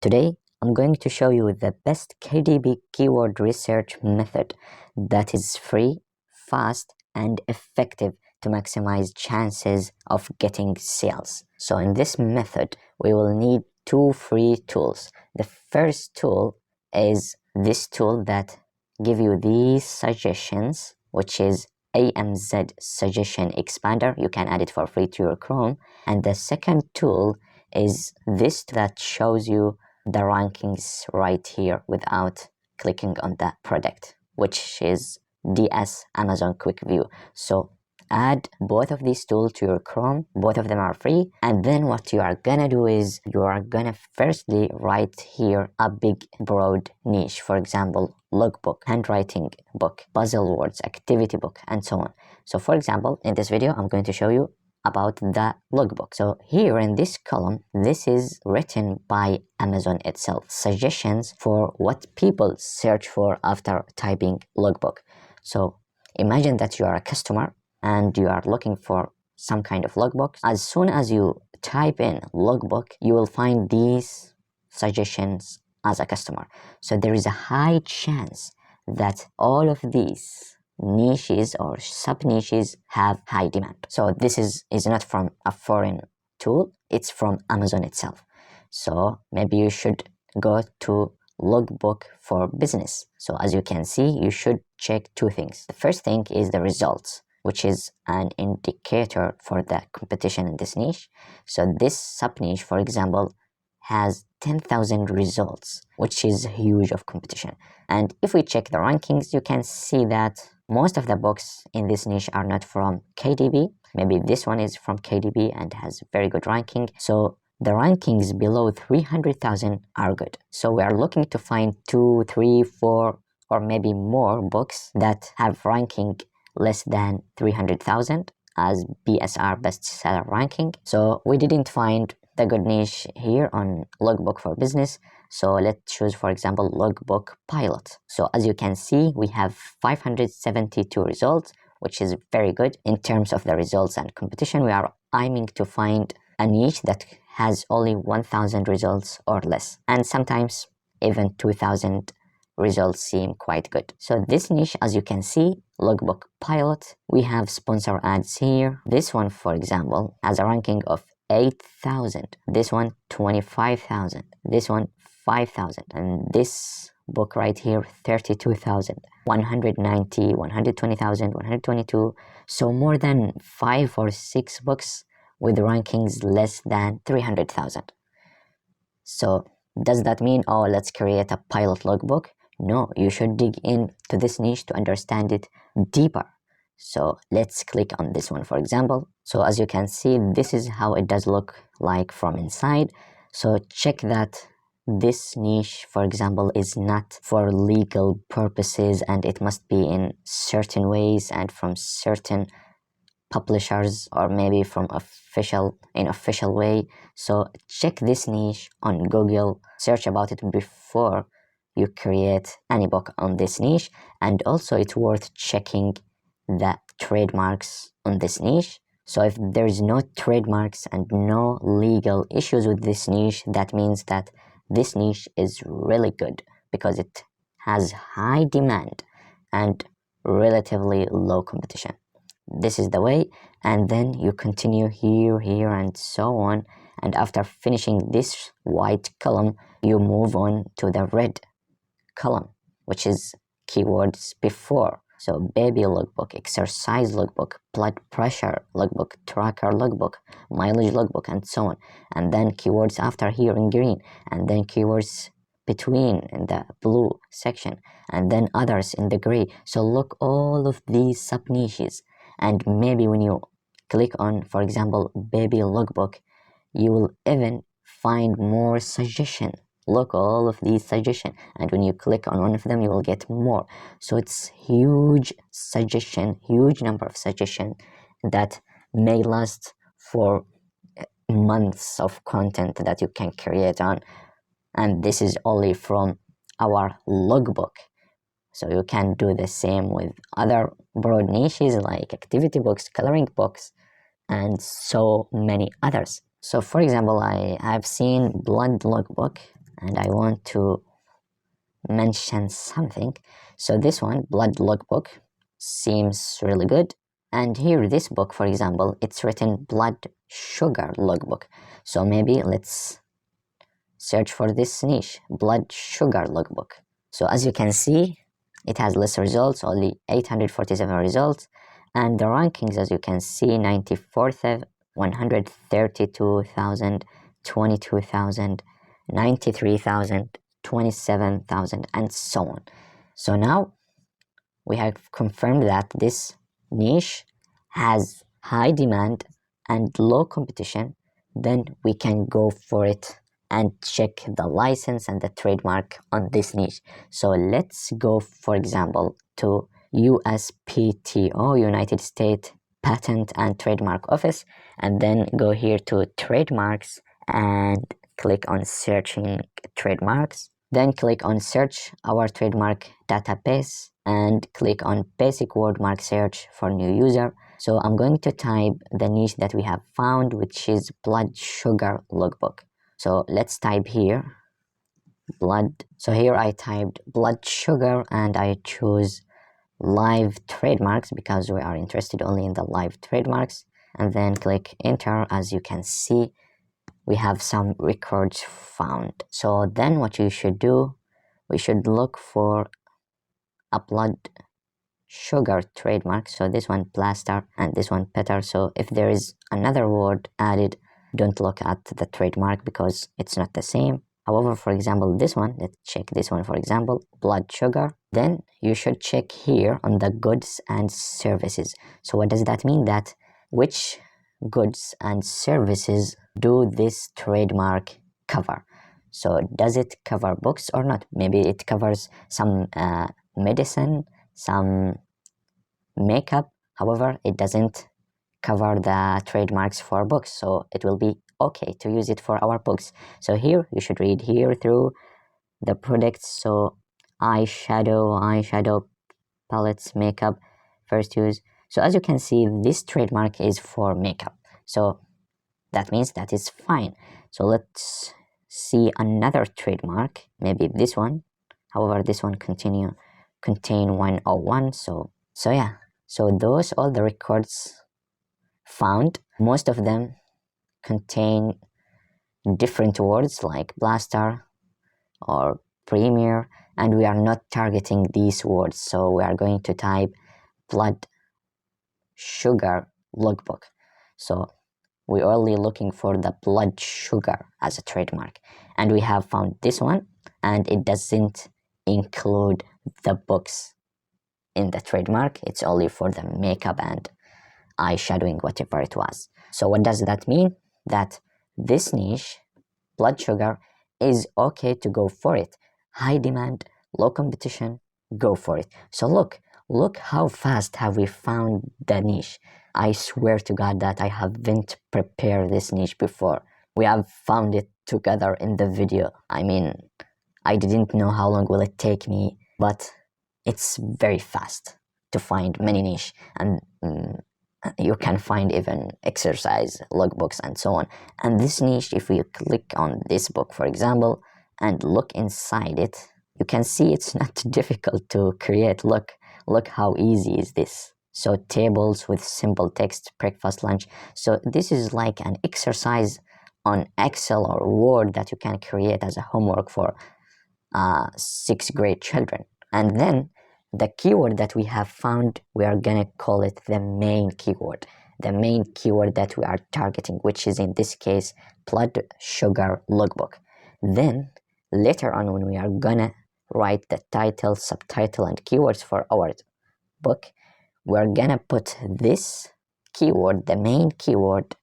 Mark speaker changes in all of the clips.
Speaker 1: Today, I'm going to show you the best KDP keyword research method that is free, fast, and effective to maximize chances of getting sales. So in this method, we will need two free tools. The first tool is this tool that give you these suggestions, which is AMZ Suggestion Expander. You can add it for free to your Chrome. And the second tool is this that shows you the rankings right here without clicking on the product, which is DS Amazon Quick View. So add both of these tools to your Chrome. Both of them are free. And then what you are gonna do is you are gonna firstly write here a big broad niche. For example, logbook, handwriting book, puzzle words, activity book, and so on. So for example, in this video, I'm going to show you about the logbook. So here in this column, this is written by Amazon itself. Suggestions for what people search for after typing logbook. So imagine that you are a customer and you are looking for some kind of logbook. As soon as you type in logbook, you will find these suggestions as a customer. So there is a high chance that all of these niches or sub niches have high demand. So this is not from a foreign tool, it's from Amazon itself. So maybe you should go to Logbook for business. So as you can see, you should check two things. The first thing is the results, which is an indicator for the competition in this niche. So this sub niche, for example, has 10,000 results, which is huge of competition. And if we check the rankings, you can see that most of the books in this niche are not from KDP. Maybe this one is from KDP and has very good ranking. So the rankings below 300,000 are good. So we are looking to find 2, 3, 4, or maybe more books that have ranking less than 300,000 as BSR bestseller ranking. So we didn't find the good niche here on Logbook for business. So let's choose, for example, Logbook Pilot. So as you can see, we have 572 results, which is very good. In terms of the results and competition, we are aiming to find a niche that has only 1,000 results or less. And sometimes even 2,000 results seem quite good. So this niche, as you can see, Logbook Pilot, we have sponsor ads here. This one, for example, has a ranking of 8,000, this one 25,000, this one 5,000, and this book right here 32,000, 190, 120,000, 122. So more than 5 or 6 books with rankings less than 300,000. So does that mean, oh, let's create a pilot logbook? No, you should dig into this niche to understand it deeper. So let's click on this one, for example. So as you can see, this is how it does look like from inside. So check that this niche, for example, is not for legal purposes and it must be in certain ways and from certain publishers or maybe from official way. So check this niche on Google, search about it before you create any book on this niche. And also it's worth checking the trademarks on this niche. So if there is no trademarks and no legal issues with this niche, that means that this niche is really good because it has high demand and relatively low competition. This is the way, and then you continue here and so on, and after finishing this white column, you move on to the red column, which is keywords before. So baby logbook, exercise logbook, blood pressure logbook, tracker logbook, mileage logbook, and so on. And then keywords after here in green, and then keywords between in the blue section, and then others in the gray. So look all of these sub niches, and maybe when you click on, for example, baby logbook, you will even find more suggestion. Look all of these suggestions, and when you click on one of them you will get more. So it's huge number of suggestions that may last for months of content that you can create on, and this is only from our logbook. So you can do the same with other broad niches like activity books, coloring books, and so many others. So for example, I have seen blood logbook and I want to mention something. So this one, Blood Lookbook, seems really good. And here, this book, for example, it's written Blood Sugar Lookbook. So maybe let's search for this niche, Blood Sugar Lookbook. So as you can see, it has less results, only 847 results. And the rankings, as you can see, 94th, 132,000, 22,000, 93,000, 27,000, and so on. So now we have confirmed that this niche has high demand and low competition. Then we can go for it and check the license and the trademark on this niche. So let's go, for example, to USPTO, United States Patent and Trademark Office, and then go here to trademarks and click on searching trademarks. Then click on search our trademark database and click on basic word mark search for new user. So I'm going to type the niche that we have found, which is Blood Sugar Lookbook. So let's type here blood. So here I typed blood sugar and I choose live trademarks because we are interested only in the live trademarks, and then click enter. As you can see, we have some records found. So then what you should do, we should look for a blood sugar trademark. So this one plaster and this one petar. So if there is another word added, don't look at the trademark because it's not the same. However, for example, this one, let's check this one, for example, blood sugar. Then you should check here on the goods and services. So what does that mean? That which goods and services do this trademark cover? So does it cover books or not? Maybe it covers some medicine, some makeup. However, it doesn't cover the trademarks for books, so it will be okay to use it for our books. So here you should read here through the products. So eyeshadow palettes, makeup, first use. So as you can see, this trademark is for makeup, so that means that is fine. So let's see another trademark, maybe this one. However, this one contain 101. So yeah, so those all the records found. Most of them contain different words like blaster or premier, and we are not targeting these words, so we are going to type blood sugar lookbook. So we're only looking for the blood sugar as a trademark, and we have found this one, and it doesn't include the books in the trademark. It's only for the makeup and eyeshadowing, whatever it was. So what does that mean? That this niche, blood sugar, is okay to go for it. High demand, low competition, go for it. So look how fast have we found the niche. I swear to God that I haven't prepared this niche before. We have found it together in the video. I mean, I didn't know how long will it take me, but it's very fast to find many niche, and you can find even exercise logbooks and so on. And this niche, if you click on this book, for example, and look inside it, you can see it's not difficult to create. Look how easy is this. So tables with simple text, breakfast, lunch. So this is like an exercise on Excel or Word that you can create as a homework for 6th grade children. And then the keyword that we have found, we are gonna call it the main keyword. The main keyword that we are targeting, which is in this case, blood sugar lookbook. Then later on, when we are gonna write the title, subtitle, and keywords for our book, we're gonna put this keyword, the main keyword,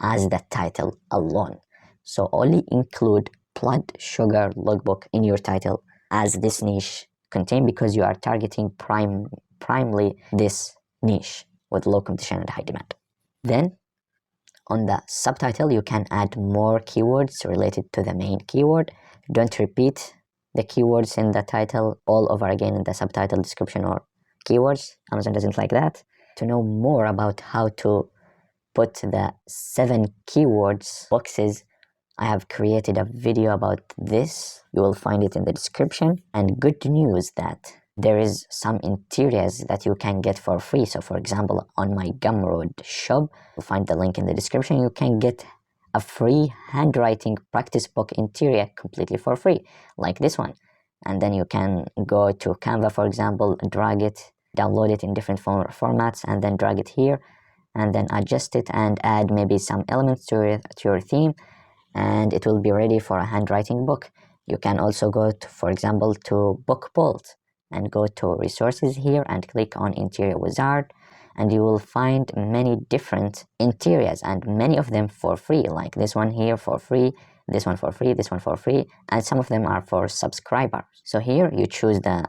Speaker 1: as the title alone. So only include blood sugar lookbook in your title as this niche contain, because you are targeting primarily this niche with low competition and high demand. Then on the subtitle, you can add more keywords related to the main keyword. Don't repeat the keywords in the title all over again in the subtitle, description, or keywords. Amazon doesn't like that. To know more about how to put the 7 keywords boxes, I have created a video about this. You will find it in the description. And good news that there is some interiors that you can get for free. So for example, on my Gumroad shop, you'll find the link in the description. You can get a free handwriting practice book interior completely for free, like this one. And then you can go to Canva, for example, drag it, download it in different formats, and then drag it here, and then adjust it and add maybe some elements to your theme, and it will be ready for a handwriting book. You can also go to, for example, to Book Bolt and go to resources here and click on Interior Wizard, and you will find many different interiors and many of them for free, like this one here for free, this one for free, this one for free, and some of them are for subscribers. So here you choose the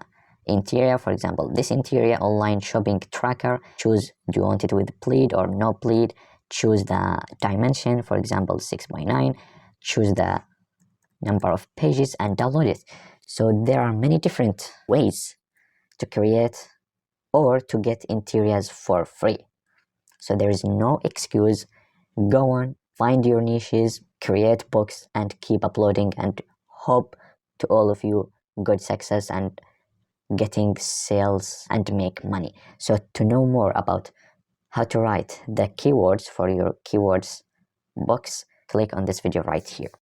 Speaker 1: interior. For example, this interior online shopping tracker, choose do you want it with pleat or no pleat, choose the dimension, for example 6x9, choose the number of pages and download it. So there are many different ways to create or to get interiors for free. So there is no excuse. Go on, find your niches, create books, and keep uploading, and hope to all of you good success and getting sales and make money. So to know more about how to write the keywords for your keywords books, click on this video right here.